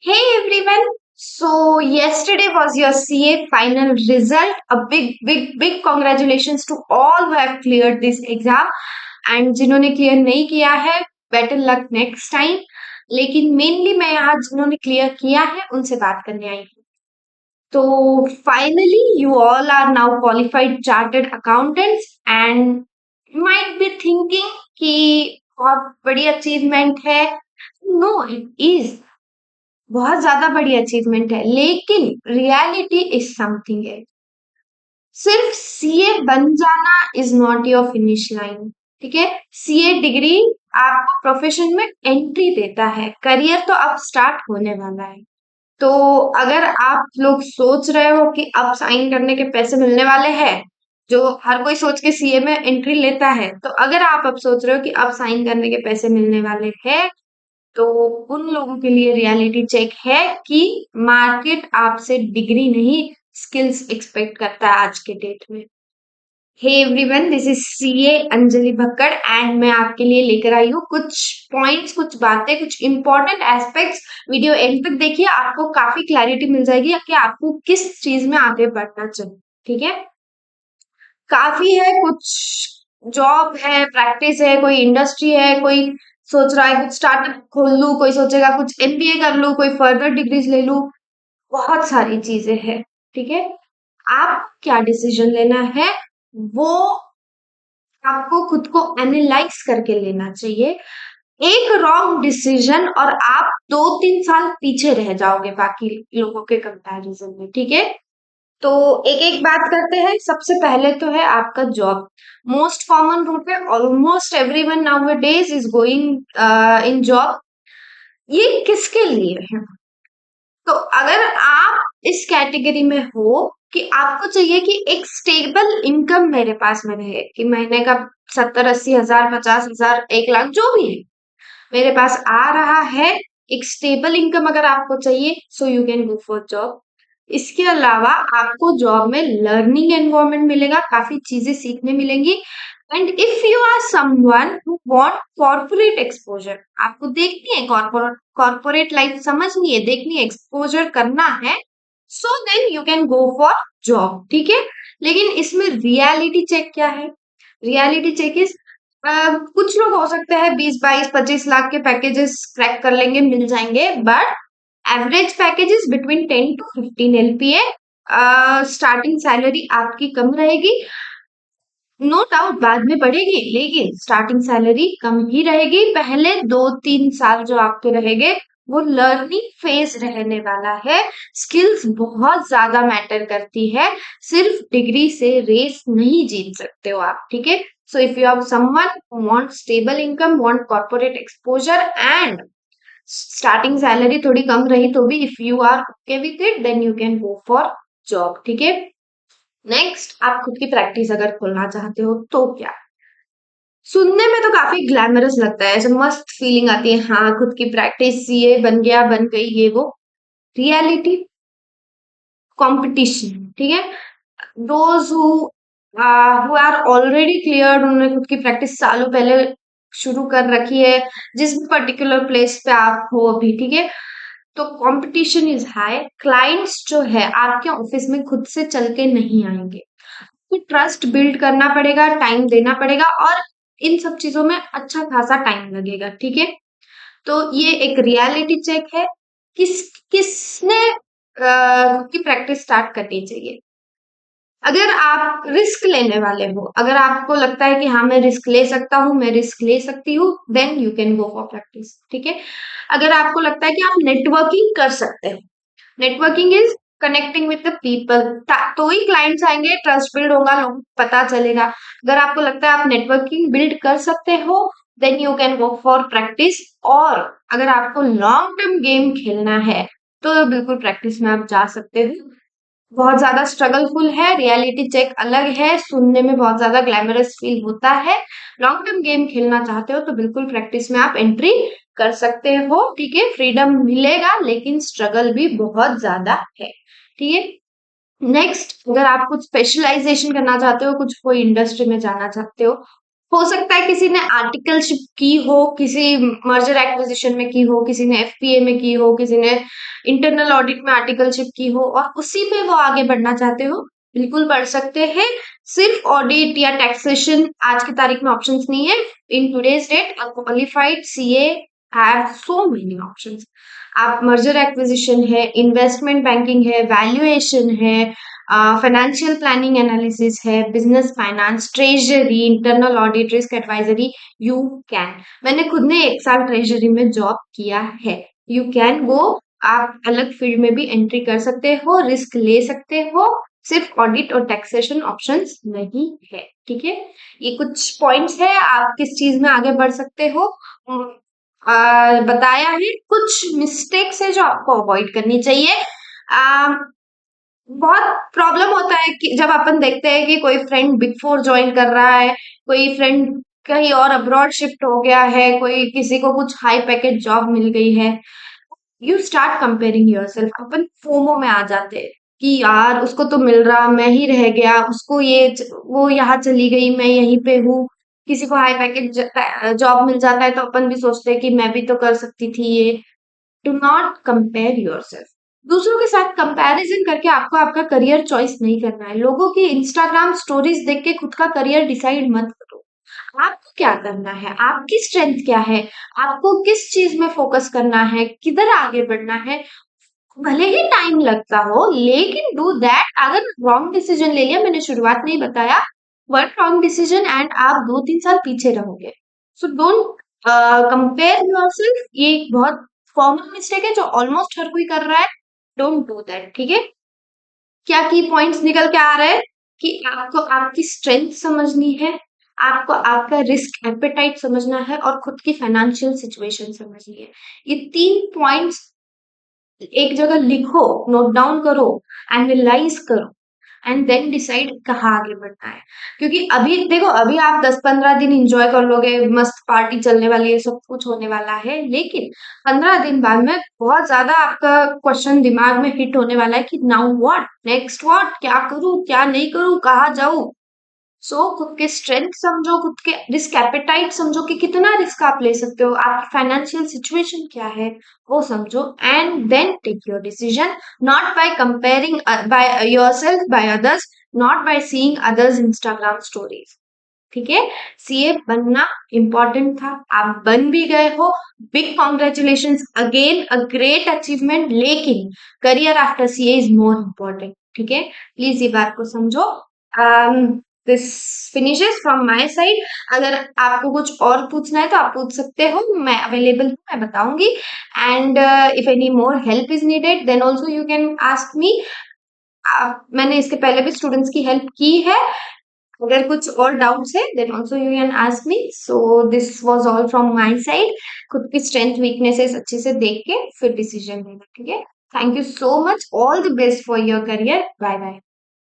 Hey everyone! So yesterday was your CA final result. A big congratulations to all who have cleared this exam and जिन्होंने clear नहीं किया है better luck next time. लेकिन mainly मैं आज जिन्होंने clear किया है उनसे बात करने आई हूँ. तो finally you all are now qualified chartered accountants and might be thinking कि बहुत बड़ी अचीवमेंट है. नो, इट इज बहुत ज्यादा बड़ी अचीवमेंट है, लेकिन रियलिटी इज समथिंग है. सिर्फ सीए बन जाना is not your finish line. ठीक है, सीए डिग्री आपको प्रोफेशन में एंट्री देता है. करियर तो अब स्टार्ट होने वाला है. तो अगर आप लोग सोच रहे हो कि अब साइन करने के पैसे मिलने वाले हैं, जो हर कोई सोच के सीए में एंट्री लेता है, तो अगर आप अब सोच रहे हो कि अब साइन करने के पैसे मिलने वाले हैं, तो उन लोगों के लिए रियलिटी चेक है कि मार्केट आपसे डिग्री नहीं, स्किल्स एक्सपेक्ट करता है आज के डेट में. Hey everyone, this is CA Anjali Bhakkad and मैं आपके लिए लेकर आई हूँ कुछ पॉइंट्स, कुछ बातें, कुछ इंपॉर्टेंट एस्पेक्ट्स. वीडियो एंड तक देखिए, आपको काफी क्लैरिटी मिल जाएगी कि आपको किस चीज में आगे बढ़ना चाहिए. ठीक है, काफी है. कुछ जॉब है, प्रैक्टिस है, कोई इंडस्ट्री है, कोई सोच रहा है कुछ स्टार्टअप खोल लूं, कोई सोचेगा कुछ एमबीए कर लूं, कोई फर्दर डिग्रीज ले लूं. बहुत सारी चीजें हैं. ठीक है, आप क्या डिसीजन लेना है वो आपको खुद को एनालाइज करके लेना चाहिए. एक रॉन्ग डिसीजन और आप 2-3 साल पीछे रह जाओगे बाकी लोगों के कंपैरिजन में. ठीक है, तो एक एक बात करते हैं. सबसे पहले तो है आपका जॉब. मोस्ट कॉमन रूट है, almost everyone nowadays is going in job. ये किसके लिए है? तो अगर आप इस कैटेगरी में हो कि आपको चाहिए कि एक स्टेबल इनकम मेरे पास में रहे, कि महीने का 70-80 हजार, 50 हजार, 1 लाख, जो भी है मेरे पास आ रहा है, एक स्टेबल इनकम अगर आपको चाहिए, so you can go for job. इसके अलावा आपको जॉब में लर्निंग एनवायरनमेंट मिलेगा, काफी चीजें सीखने मिलेंगी. And if you are someone who want corporate exposure, आपको देखनी है कॉर्पोरेट लाइफ, समझनी है, देखनी है, एक्सपोजर करना है, so then you can go for job. ठीक है, लेकिन इसमें रियलिटी चेक क्या है? रियलिटी चेक इज, कुछ लोग हो सकते हैं 20, 22, 25 लाख के पैकेजेस क्रैक कर लेंगे, मिल जाएंगे, but average packages between 10 to 15 LPA. Starting salary आपकी कम रहेगी, नो डाउट बाद में बढ़ेगी, लेकिन स्टार्टिंग सैलरी कम ही रहेगी. पहले 2-3 साल जो आपके रहेंगे वो लर्निंग फेज रहने वाला है. स्किल्स बहुत ज्यादा मैटर करती है, सिर्फ डिग्री से रेस नहीं जीत सकते हो आप. ठीक है, so if you are someone who want stable income, want corporate exposure and starting salary थोड़ी कम रही तो भी if you are okay with it, then you can go for job. ठीक है, नेक्स्ट, आप खुद की प्रैक्टिस अगर खोलना चाहते हो तो क्या? सुनने में तो काफी ग्लैमरस लगता है, ऐसे मस्त फीलिंग आती है, हाँ खुद की प्रैक्टिस, ये बन गया, बन गई, ये वो. Reality, competition. ठीक है, those who are already cleared, उन्होंने खुद की प्रैक्टिस सालों पहले शुरू कर रखी है, जिस भी पर्टिकुलर प्लेस पे आप हो अभी. ठीक है, तो कंपटीशन इज हाई. क्लाइंट्स जो है आपके ऑफिस में खुद से चल के नहीं आएंगे, तो ट्रस्ट बिल्ड करना पड़ेगा, टाइम देना पड़ेगा, और इन सब चीजों में अच्छा खासा टाइम लगेगा. ठीक है, तो ये एक रियलिटी चेक है. किसने की प्रैक्टिस स्टार्ट करनी चाहिए? अगर आप रिस्क लेने वाले हो, अगर आपको लगता है कि हाँ मैं रिस्क ले सकता हूँ, मैं रिस्क ले सकती हूँ, then you can go for practice. ठीक है, अगर आपको लगता है कि आप नेटवर्किंग कर सकते हो, networking is connecting with the people, तो ही क्लाइंट्स आएंगे, ट्रस्ट बिल्ड होगा, लोगों को पता चलेगा. अगर आपको लगता है आप नेटवर्किंग बिल्ड कर सकते हो, then you can go for practice. और अगर आपको लॉन्ग टर्म गेम खेलना है, तो बिल्कुल प्रैक्टिस में आप जा सकते हो. बहुत ज्यादा स्ट्रगलफुल है, रियलिटी चेक अलग है, सुनने में बहुत ज्यादा ग्लैमरस फील होता है. लॉन्ग टर्म गेम खेलना चाहते हो तो बिल्कुल प्रैक्टिस में आप एंट्री कर सकते हो. ठीक है, फ्रीडम मिलेगा, लेकिन स्ट्रगल भी बहुत ज्यादा है. ठीक है, नेक्स्ट, अगर आप कुछ स्पेशलाइजेशन करना चाहते हो, कुछ कोई इंडस्ट्री में जाना चाहते हो, हो सकता है किसी ने आर्टिकलशिप की हो, किसी मर्जर एक्विजिशन में की हो, किसी ने एफपीए में की हो, किसी ने इंटरनल ऑडिट में आर्टिकलशिप की हो और उसी पे वो आगे बढ़ना चाहते हो, बिल्कुल बढ़ सकते हैं। सिर्फ ऑडिट या टैक्सेशन आज की तारीख में ऑप्शंस नहीं है। In today's date a qualified CA have so many options. आप मर्जर एक्विजिशन है, इन्वेस्टमेंट बैंकिंग है, वैल्यूएशन है, फाइनेंशियल प्लानिंग एनालिसिस है, business finance, treasury, internal audit, risk advisory, you can. मैंने खुद ने 1 साल ट्रेजरी में जॉब किया है। यू कैन गो। आप अलग फील्ड में भी एंट्री कर सकते हो, रिस्क ले सकते हो। सिर्फ ऑडिट और टैक्सेशन ऑप्शंस नहीं है। ठीक है, ये कुछ पॉइंट्स है, आप किस चीज में आगे बढ़ सकते हो। बताया है। कुछ मिस्टेक्स है जो आपको अवॉइड करनी चाहिए। बहुत प्रॉब्लम होता है कि जब अपन देखते हैं कि कोई फ्रेंड बिग फोर ज्वाइन कर रहा है, कोई फ्रेंड कहीं और अब्रॉड शिफ्ट हो गया है, कोई किसी को कुछ हाई पैकेज जॉब मिल गई है। You start comparing yourself. Upon FOMO में आ जाते हैं कि यार उसको तो मिल रहा, मैं ही रह गया, उसको वो यहाँ चली गई, मैं यहीं पे हूँ। किसी को हाई पैकेज जॉब मिल जाता है तो अपन भी सोचते हैं कि मैं भी तो कर सकती थी ये। Do not compare yourself. दूसरों के साथ कंपैरिजन करके आपको आपका करियर चॉइस नहीं करना है। लोगों की इंस्टाग्राम स्टोरीज देख के खुद का करियर डिसाइड मत करो। आपको क्या करना है, आपकी स्ट्रेंथ क्या है, आपको किस चीज में फोकस करना है, किधर आगे बढ़ना है। भले ही टाइम लगता हो लेकिन डू दैट। अगर रॉन्ग डिसीजन ले लिया, मैंने शुरुआत में ही बताया, वन रॉन्ग डिसीजन एंड आप 2-3 साल पीछे रहोगे। So don't compare yourself. ये एक बहुत कॉमन मिस्टेक है जो ऑलमोस्ट हर कोई कर रहा है। Don't do that. ठीक है, क्या की पॉइंट्स निकल के आ रहे हैं कि आपको आपकी स्ट्रेंथ समझनी है, आपको आपका रिस्क एपेटाइट समझना है और खुद की फाइनेंशियल सिचुएशन समझनी है। ये 3 पॉइंट्स एक जगह लिखो, नोट डाउन करो, एनालाइज करो एंड देन डिसाइड कहाँ आगे बढ़ना है। क्योंकि अभी देखो, अभी आप 10-15 दिन इंजॉय कर लोगे, मस्त पार्टी चलने वाली है, सब कुछ होने वाला है, लेकिन 15 दिन बाद में बहुत ज्यादा आपका क्वेश्चन दिमाग में हिट होने वाला है कि नाउ व्हाट नेक्स्ट, व्हाट, क्या करूं क्या नहीं करूं, कहाँ जाऊं। सो खुद के स्ट्रेंथ समझो, खुद के रिस्क एपेटाइट समझो कि कितना रिस्क आप ले सकते हो, आपकी फाइनेंशियल सिचुएशन क्या है वो समझो and then take your decision. Not by comparing by yourself by others, not by seeing others Instagram stories. ठीक है, सीए बनना इंपॉर्टेंट था, आप बन भी गए हो। Big congratulation again, a great achievement. लेकिन career after CA is more important. ठीक है, प्लीज ये बात को समझो। This finishes from my side. अगर आपको कुछ और पूछना है तो आप पूछ सकते हो, मैं अवेलेबल हूँ, मैं बताऊंगी। And if any more help is needed then also you can ask me. मैंने इसके पहले भी स्टूडेंट्स की हेल्प की है। अगर कुछ और डाउट्स है then also you can ask me. So this was all from my side. खुद की स्ट्रेंथ वीकनेसेस अच्छे से देख के फिर डिसीजन लेना। ठीक है, thank you so much, all the best for your career, bye bye.